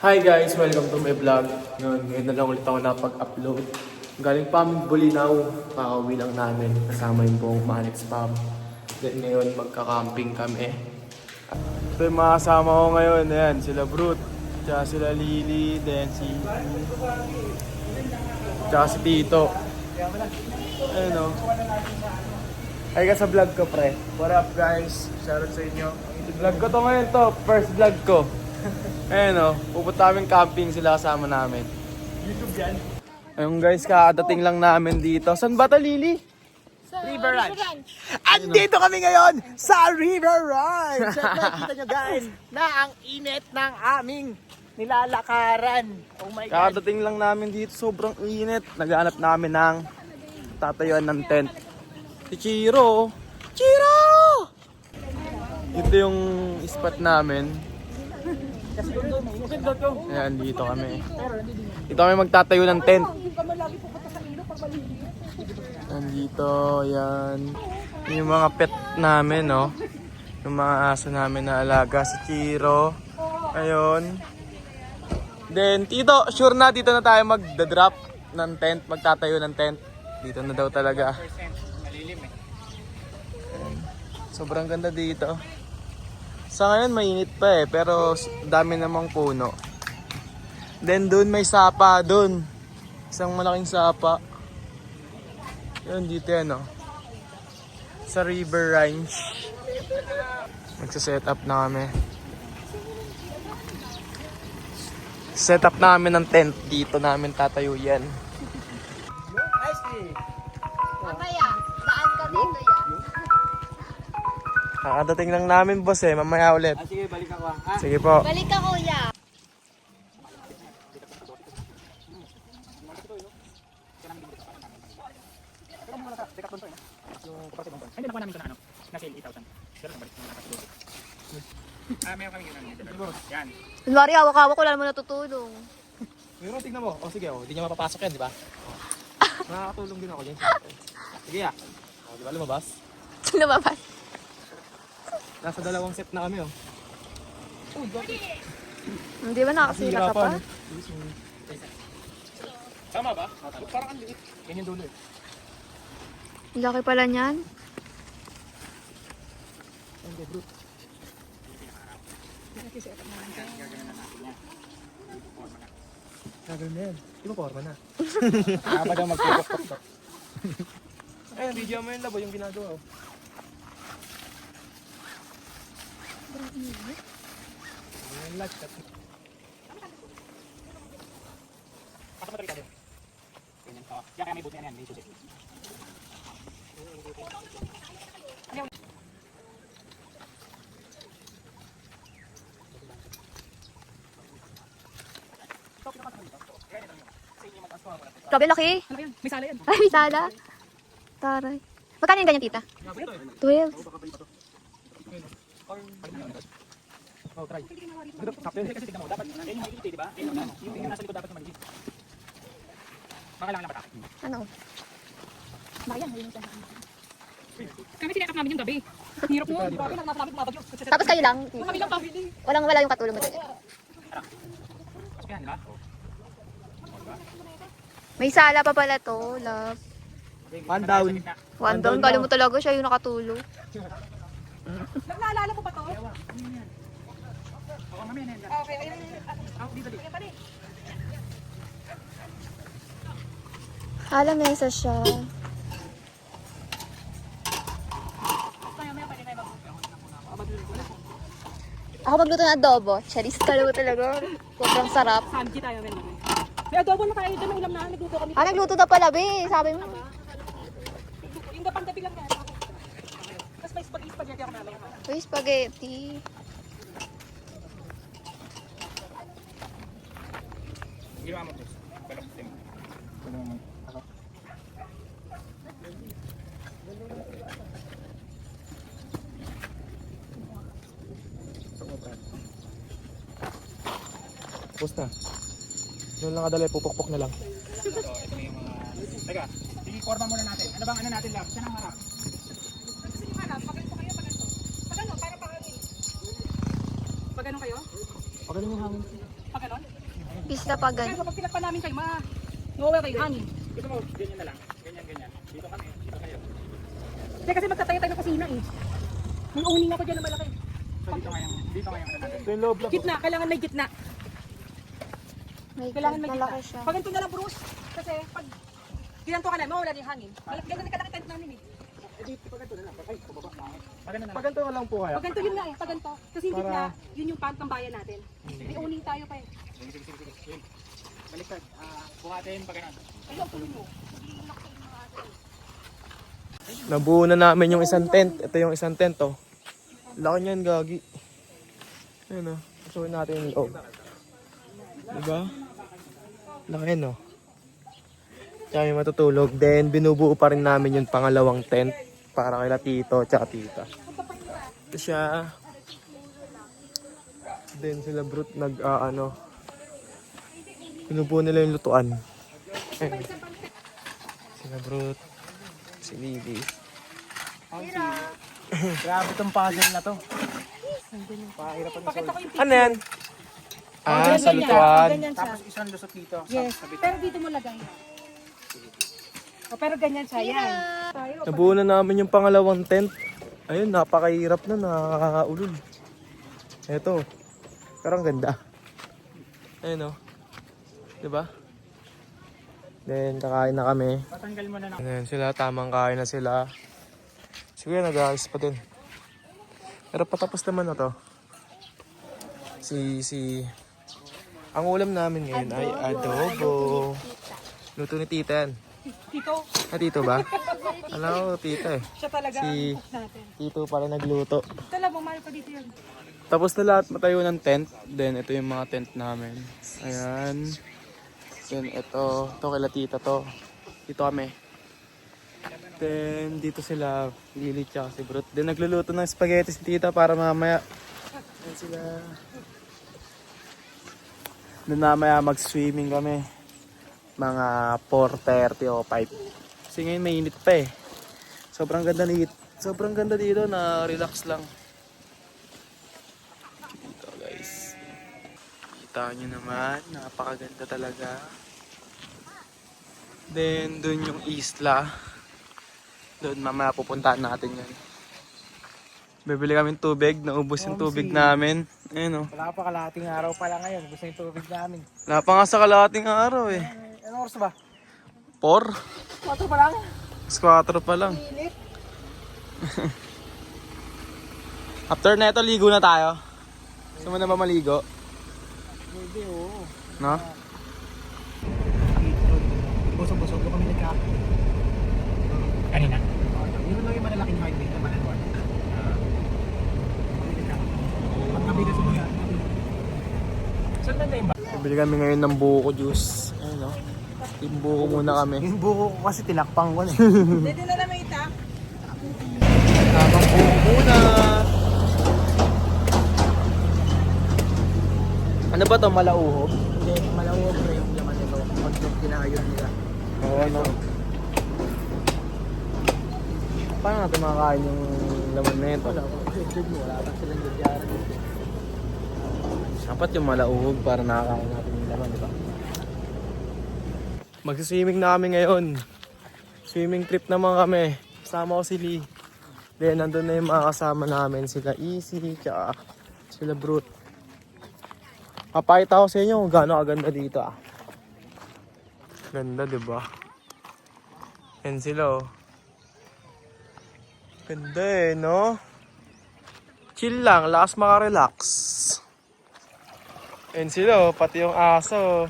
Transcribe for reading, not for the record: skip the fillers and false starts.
Hi guys! Welcome to my vlog. Ngayon na lang ulit ako napag-upload. Galing pa aming Bulinaw. Kakauwi lang namin. Kasama yung buong Manix Fam. Then ngayon magka-camping kami. Ito yung mga kasama ko ngayon. Ayan, sila Brute. Tsaka sila Lily. Then si... Tsaka si Tito. Ayun o. Ay ka sa vlog ko pre. What up guys? Shoutout sa inyo. Vlog ko to ngayon to. First vlog ko. Ayun o, pupunta kaming camping sila kasama namin. YouTube yan. Ayun guys, kakadating lang namin dito. Saan ba ito, Lily? Sa River Ranch. Andito kami ngayon sa River Ranch. At nakikita nyo guys na ang init ng aming nilalakaran. Oh my God. Kakadating lang namin dito, sobrang init. Naghanap namin ng tatayuan ng tent. Si Chiro. Chiro! Ito yung spot namin. Ayan, dito kami. Dito kami magtatayo ng tent. Nandito, yan. Yung mga pet namin, no? Yung mga aso namin na alaga. Si Chiro. Ayun. Then, Tito, sure na dito na tayo magdadrop ng tent. Magtatayo ng tent. Dito na daw talaga. Ayan. Sobrang ganda dito. Sa ngayon mainit pa eh, pero dami namang puno. Then doon may sapa doon. Isang malaking sapa. Yun dito yan oh. Sa River Ranch. Magsa-set up na kami. Set up na kami ng tent. Dito namin tatayo yan. Mamaya, saan ka dito yan? Kakadating lang namin boss eh, mamaya ulit. Sige, balik ako. Sige po. Balik ka kuya. Hindi nakuha namin ito na ano, na sale 8,000. Pero balik naman nakatulog. Meron kami yun. Yan. Kunwari, hawak-hawak ko lang mo natutulong. Pero tignan mo. O sige, hindi niya mapapasok yan, di ba? Nakakatulong din ako dyan. Sige ah. O, di ba lumabas? Lumabas. Nasa dalawang set na kami oh. Hindi ba nakasira ka pa? Tama ba? Parang ang liit. Yan yung dulo eh. Laki pala niyan. Ang brute. Gagawin na yan. Di ba forma na? Pa daw magpupok-pok. Ayun, video mo yun labo yung ginagawa oh. Kaya may buti na yan, may susi. Grabe laki. Ano yan? May sala yan. Ay, may sala. Taray. Magkano yung ganyan, tita? 12. Oh, try. Kasi tignan mo, dapat, yan yung makikita, di ba? Yung nasa likod dapat na maliit. Baka lang pata. Ano? Bayan, ayun siya. Kami sinakap namin yung gabi. Hirap mo, di ba? Nasa namin mabagyo. Tapos kayo lang. Kami lang pabili. Wala yung katulong mo doon. Kaya nila? May sala pa pala to, love. One down. One down, kala mo talaga siya yung nakatulong. Naalala mo ba to? Oo, mamaya na yan. Okay, ayun. Dito, dito. Hala, mesa siya. Ako magluto ng adobo. Charis talaga. Sobrang sarap. Sanji tayo, men. May adobo na tayo dyan, may ulam na. Nagluto kami. Nagluto na pala, be. Sabi mo. Yung gapang-gabi lang yan. Tapos may spaghetti ako namin. Uy, spaghetti. Ginawa mo, Chris. Balok din. Tapos na. Doon lang kadali, pupukpok na lang. Ito na yung mga... Teka, i-forma muna natin. Ano bang ano natin lang? Saan ang harap? Kasi yung harap, pag-ganito kayo, pag-ganito. Pag-ano, para pag-ano. Pag-ano kayo? Pagaling yung hangin. Pag-ano? Pista pagan. Kaya kapag pinagpa namin kayo, mawawala kayo hangin. Gusto mo, ganyan na lang. Ganyan. Dito kami, dito kayo. Hindi kasi magtatayo tayo ng kusina eh. May uning ako dyan na malaki. So, dito kayo. Ito yung loob lang. Gitna, kailangan may gitna. May Kailangan may malaki gitna. siya. Pag ganito na lang, Bruce. Kasi pag ginanto ka na, mawawala na yung hangin. Ganito na katakit namin eh. Pag ganito na lang. Ay, pababa na ako. Pag ganito na lang po kaya. Pag ganito yun nga eh, pag ganito. Kasi yung gitna, yun yung pangbayan natin. May uning tayo pa eh. Sige. Baliktad. Buhatin pag ganun. Ayun, tuloy mo. Nabuo na namin yung isang tent. Ito yung isang tent, oh. Laki niyan, gagi. Ayun, oh. Pasukin natin yung loob. Diba? Laki, no? Tsaka yung matutulog. Then, binubuo pa rin namin yung pangalawang tent para kay tito tsaka tita. Ito siya. Then, sila Brut binubuo nila yung lutuan. Ayun. Sila Brut. Si Lily. Grabe tong puzzle na to. Pahirapan mo Pakita ko yung Ano yan? Sa ganyan. lutuan. Ganyan siya. Tapos isang lusot dito. Yes, pero dito mo lagay. O, pero ganyan siya, yan. Tayo. Nabuo na namin yung pangalawang tent. Ayun, napakahirap na, nakakaulol. Eto. Pero ang ganda. Ayun, oh. Diba? Then, kakain na kami. Patanggal mo na lang. Ayan sila, tamang kain na sila. Siguro nag-ayos pa din. Pero patapos naman na to. Ang ulam namin ngayon ay adobo. Luto ni tita yan. Tito, Tito ba? Alam ko, tita eh. siya talaga Si- ang cook natin. Tito pala nagluto. Ito lang, mahal pa dito yun. Tapos na lahat matayo ng tent. Then ito yung mga tent namin. Ayan. Then ito kila tita to. Dito kami. Then dito sila, Lily tsaka si Brut. Then nagluluto ng spaghetti si tita para mamaya. Ayan sila. Then mamaya mag-swimming kami. Mga 4:30 o 5. Kasi ngayon mainit pa eh. Sobrang ganda dito na relax lang. Dito guys. Kita nyo naman, napakaganda talaga. Then dun yung isla. Doon mamaya pupuntahan natin yan. Bibili kami tubig, naubos yung tubig namin. Ayun oh. Wala pa, kalahating araw pa lang ngayon. Gusto yung tubig namin. Wala pa nga sa kalahating araw eh. Anong oras ba? 4? 4 pa lang. 4 pa lang. After na ito, ligo na tayo. Gusto mo na ba maligo? Pwede, oo. No? Busog-busog ko kami nagka... Kanina? Yun lang yung malalaking highway na Malanuan. Pagkabiga sa mga... Saan na yung ba? Bibili kami ngayon ng buko juice. Ayun oh. Yung buko muna kami. Yung buko ko kasi tinakpang ko na. Dito na lang may itak. Tamang buko muna. Ano ba to? Malauho? Hindi, malawag na yung laman nito. Pag yung kinakayon nila. Oo, ano? Paano natin makakain yung laman na ito? Wala ko. Wala pa silang gagyaran dito. Dapat yung malauhog para nakakain natin yung laman, di ba? Magsiswimming na kami ngayon. Swimming trip naman kami. Kasama ko si Lee. Then, nandun na yung mga kasama namin. Sila Easy, tsaka sila Brut. Papakita ko sa inyo kung gaano kaganda dito ah. Ganda, di ba? Yan sila oh. Ganda eh, no? Chill lang, lakas makarelax. Yan sila oh, pati yung aso.